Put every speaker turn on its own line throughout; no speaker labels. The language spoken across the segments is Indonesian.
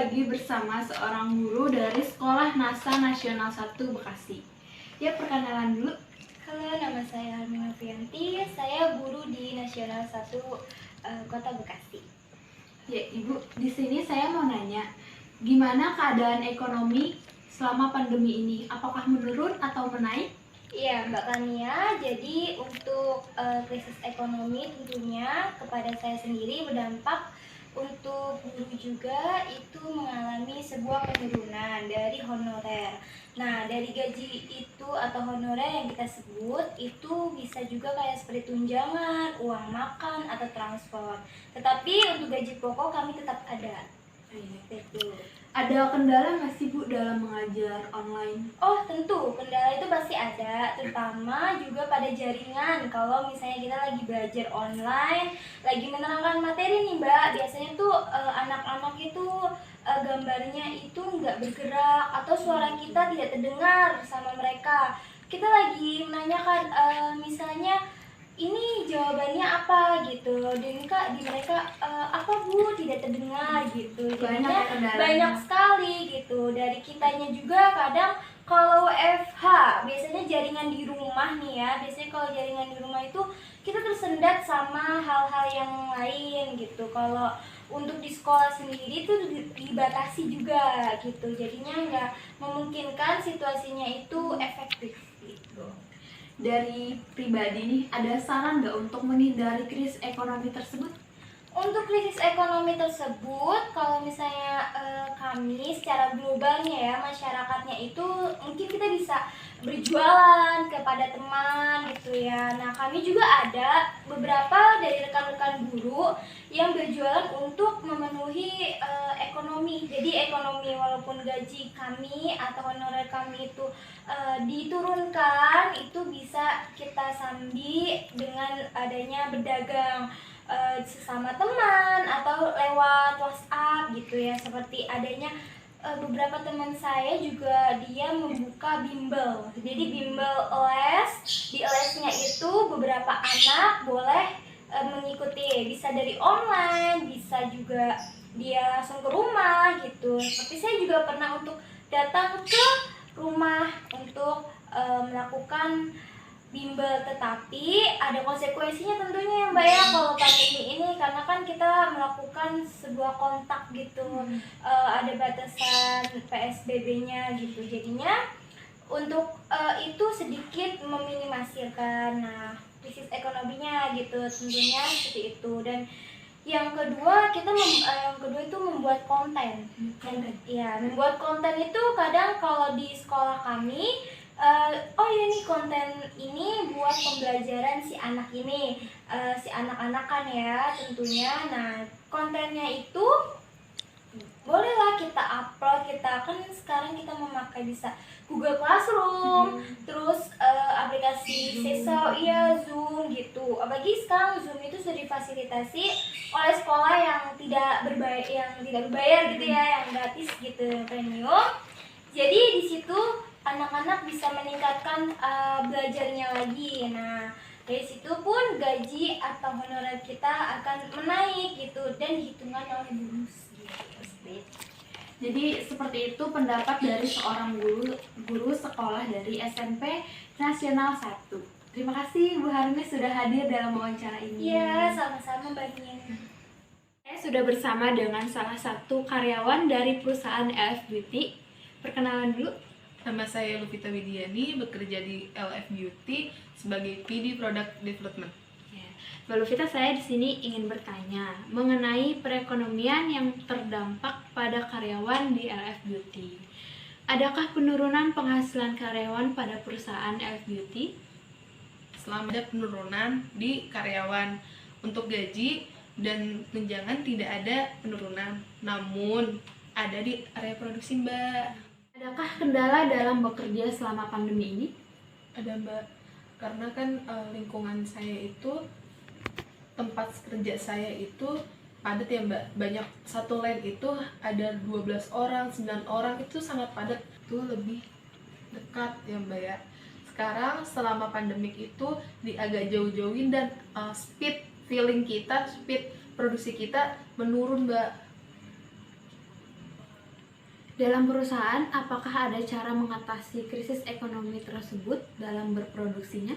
lagi bersama seorang guru dari Sekolah NASA Nasional 1 Bekasi. Ya, perkenalan dulu.
Halo, nama saya Almina Fianti. Saya guru di Nasional 1 Kota Bekasi.
Ya, Ibu, di sini saya mau nanya, gimana keadaan ekonomi selama pandemi ini? Apakah menurun atau menaik?
Iya, Mbak Kania. Jadi untuk krisis ekonomi tentunya kepada saya sendiri berdampak. Untuk guru juga itu mengalami sebuah penurunan dari honorer. Nah, dari gaji itu atau honorer yang kita sebut itu bisa juga kayak seperti tunjangan, uang makan, atau transport. Tetapi untuk gaji pokok kami tetap ada. Itu.
Ada kendala nggak sih Bu dalam mengajar online?
Oh tentu, kendala itu pasti ada, terutama juga pada jaringan. Kalau misalnya kita lagi belajar online, lagi menerangkan materi nih Mbak, biasanya tuh anak-anak itu gambarnya itu nggak bergerak atau suara kita tidak terdengar sama mereka. Kita lagi menanyakan misalnya ini jawabannya apa gitu, dan Kak di mereka apa Bu tidak terdengar gitu. Banyak sekali gitu. Dari kitanya juga kadang kalau FH biasanya jaringan di rumah nih ya, biasanya kalau jaringan di rumah itu kita tersendat sama hal-hal yang lain gitu. Kalau untuk di sekolah sendiri itu dibatasi juga gitu, jadinya nggak memungkinkan situasinya itu efektif gitu.
Dari pribadi nih, ada saran nggak untuk menghindari krisis ekonomi tersebut?
Untuk krisis ekonomi tersebut, kalau misalnya kami secara globalnya ya, masyarakatnya itu mungkin kita bisa berjualan kepada teman gitu ya. Nah, kami juga ada beberapa dari rekan-rekan guru yang berjualan untuk memenuhi ekonomi. Jadi ekonomi walaupun gaji kami atau honorer kami itu diturunkan, itu bisa kita sambi dengan adanya berdagang sesama teman atau lewat WhatsApp gitu ya. Seperti adanya beberapa teman saya juga dia membuka bimbel. Jadi bimbel les, di lesnya itu beberapa anak boleh mengikuti, bisa dari online, bisa juga dia langsung ke rumah gitu. Seperti saya juga pernah untuk datang ke rumah untuk melakukan bimbel, tetapi ada konsekuensinya tentunya ya Mbak ya kalau pandemi ini, karena kan kita melakukan sebuah kontak gitu, ada batasan PSBB-nya gitu, jadinya untuk itu sedikit meminimalisirkan krisis ekonominya gitu tentunya seperti itu. Dan yang kedua itu membuat konten. Membuat konten itu kadang kalau di sekolah kami oh ya nih konten ini buat pembelajaran si anak ini, si anak-anak kan ya tentunya. Nah kontennya itu bolehlah kita upload, kita kan sekarang kita memakai bisa Google Classroom, terus aplikasi Sesa, Zoom gitu. Apalagi sekarang Zoom itu sudah difasilitasi oleh sekolah yang tidak berbayar gitu ya, yang gratis gitu, premium. Jadi di situ anak-anak bisa meningkatkan belajarnya lagi. Nah dari situ pun gaji atau honorer kita akan menaik gitu dan dihitungan oleh bonus gitu.
Jadi seperti itu pendapat dari seorang guru sekolah dari SMP Nasional 1. Terima kasih Bu Harmi sudah hadir dalam wawancara ini.
Iya, sama-sama Mbak Nia.
Saya sudah bersama dengan salah satu karyawan dari perusahaan LF Beauty. Perkenalan dulu.
Nama saya Lupita Widiani, bekerja di LF Beauty sebagai PD Product Development.
Mbak Luvita, saya di sini ingin bertanya mengenai perekonomian yang terdampak pada karyawan di LF Beauty. Adakah penurunan penghasilan karyawan pada perusahaan LF Beauty?
Selama ada penurunan di karyawan, untuk gaji dan tunjangan tidak ada penurunan, namun ada di area produksi Mbak.
Adakah kendala dalam bekerja selama pandemi ini?
Ada Mbak, karena kan lingkungan saya itu, tempat kerja saya itu padat ya Mbak, banyak, satu line itu ada 12 orang, 9 orang, itu sangat padat, itu lebih dekat ya Mbak ya. Sekarang selama pandemik itu agak jauh-jauhin dan speed produksi kita menurun Mbak.
Dalam perusahaan, apakah ada cara mengatasi krisis ekonomi tersebut dalam berproduksinya?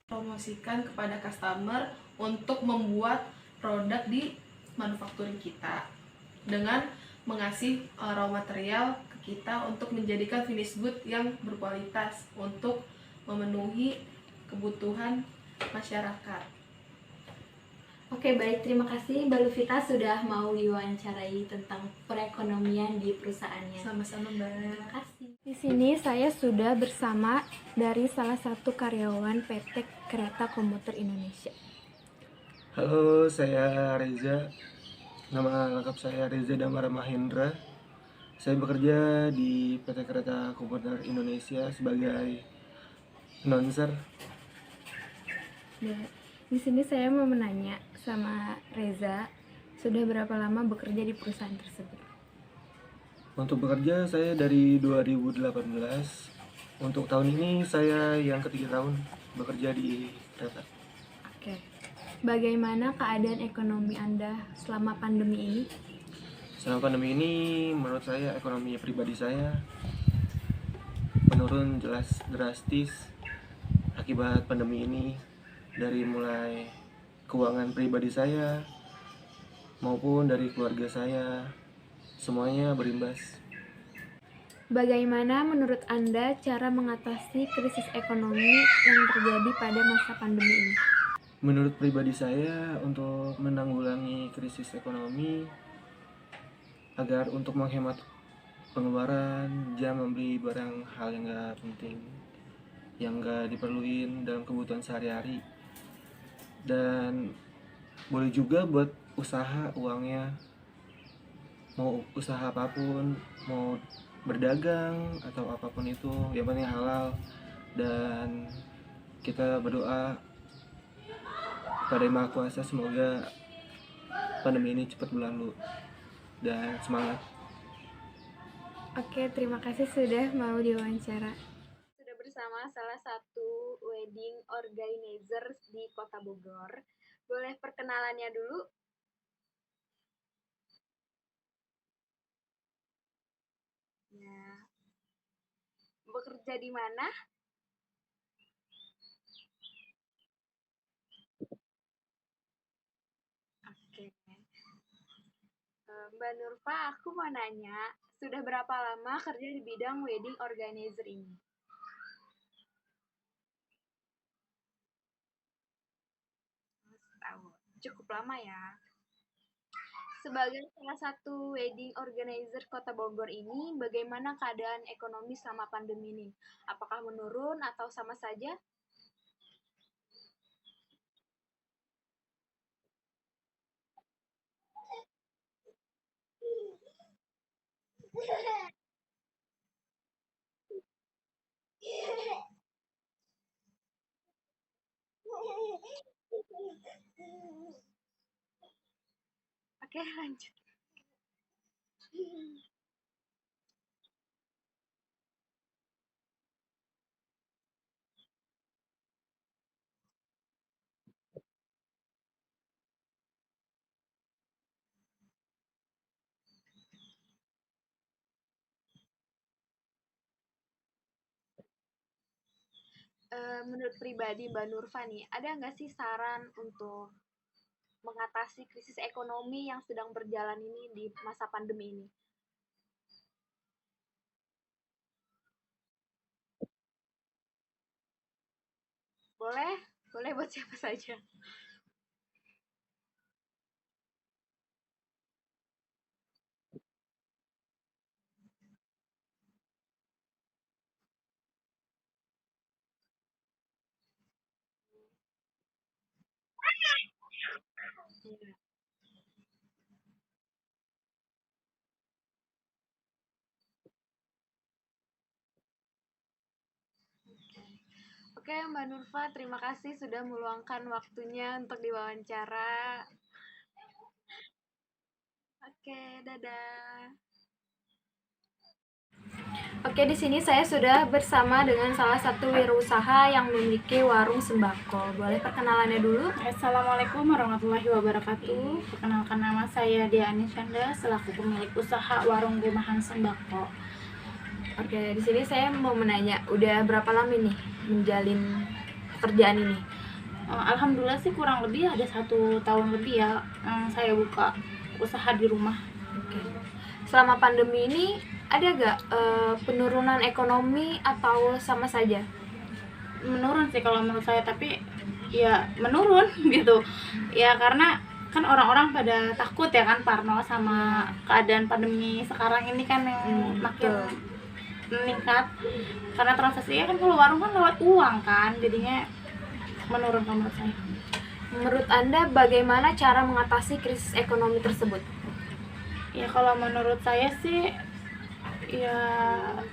Promosikan kepada customer untuk membuat produk di manufakturing kita dengan mengasih raw material ke kita untuk menjadikan finish good yang berkualitas untuk memenuhi kebutuhan masyarakat.
Oke, baik. Terima kasih Mbak Luvita sudah mau diwawancarai tentang perekonomian di perusahaannya.
Sama-sama, Mbak.
Terima kasih. Di sini saya sudah bersama dari salah satu karyawan PT Kereta Komuter Indonesia.
Halo, saya Reza. Nama lengkap saya Reza Damara Mahendra. Saya bekerja di PT Kereta Komuter Indonesia sebagai announcer.
Nah, di sini saya mau menanya sama Reza, sudah berapa lama bekerja di perusahaan tersebut?
Untuk bekerja saya dari 2018. Untuk tahun ini saya yang ketiga tahun bekerja di kereta.
Oke. Bagaimana keadaan ekonomi Anda selama pandemi ini?
Selama pandemi ini menurut saya ekonomi pribadi saya menurun jelas drastis akibat pandemi ini, dari mulai keuangan pribadi saya maupun dari keluarga saya, semuanya berimbas.
Bagaimana menurut Anda cara mengatasi krisis ekonomi yang terjadi pada masa pandemi ini?
Menurut pribadi saya, untuk menanggulangi krisis ekonomi agar untuk menghemat pengeluaran, jangan membeli barang hal yang gak penting, yang gak diperluin dalam kebutuhan sehari-hari. Dan boleh juga buat usaha uangnya, mau usaha apapun, mau berdagang atau apapun itu, yang penting halal. Dan kita berdoa pada Yang Maha Kuasa semoga pandemi ini cepat berlalu, dan semangat.
Oke, terima kasih sudah mau diwawancara. Sudah bersama salah satu wedding organizer di Kota Bogor. Boleh perkenalannya dulu? Ya. Bekerja di mana? Oke. Mbak Nurfa, aku mau nanya, sudah berapa lama kerja di bidang wedding organizer ini? Setahun. Cukup lama ya. Sebagai salah satu wedding organizer Kota Bogor ini, bagaimana keadaan ekonomi selama pandemi ini? Apakah menurun atau sama saja? Oke, lanjut. Menurut pribadi Mbak Nurfa nih, ada nggak sih saran untuk mengatasi krisis ekonomi yang sedang berjalan ini di masa pandemi ini? Boleh, boleh buat siapa saja. Iya. Oke, Mbak Nurfa, terima kasih sudah meluangkan waktunya untuk diwawancara. Oke, dadah. Oke, di sini saya sudah bersama dengan salah satu wirausaha yang memiliki warung sembako. Boleh perkenalannya dulu?
Assalamualaikum warahmatullahi wabarakatuh. Perkenalkan, nama saya Dia Anisyanda selaku pemilik usaha warung rumahan sembako.
Oke, di sini saya mau menanya, udah berapa lama nih menjalin pekerjaan ini?
Alhamdulillah sih kurang lebih ada 1 tahun lebih ya saya buka usaha di rumah.
Oke. Selama pandemi ini ada gak penurunan ekonomi atau sama saja?
Menurun sih kalau menurut saya, tapi ya menurun gitu ya, karena kan orang-orang pada takut ya kan, parno sama keadaan pandemi sekarang ini kan yang makin meningkat, karena transaksinya kan kalau warung kan lewat uang kan, jadinya menurun kalau menurut saya.
Menurut Anda bagaimana cara mengatasi krisis ekonomi tersebut?
Ya kalau menurut saya sih ya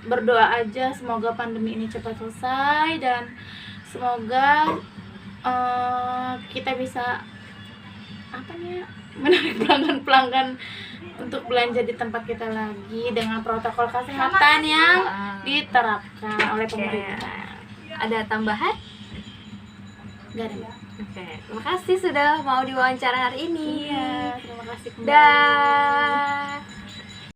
berdoa aja semoga pandemi ini cepat selesai, dan semoga kita bisa menarik pelanggan-pelanggan untuk belanja di tempat kita lagi dengan protokol kesehatan yang diterapkan oleh pemerintah.
Ada tambahan?
Gak ada.
Oke, terima kasih sudah mau diwawancara hari ini.
Iya, terima kasih kembali.
Dah.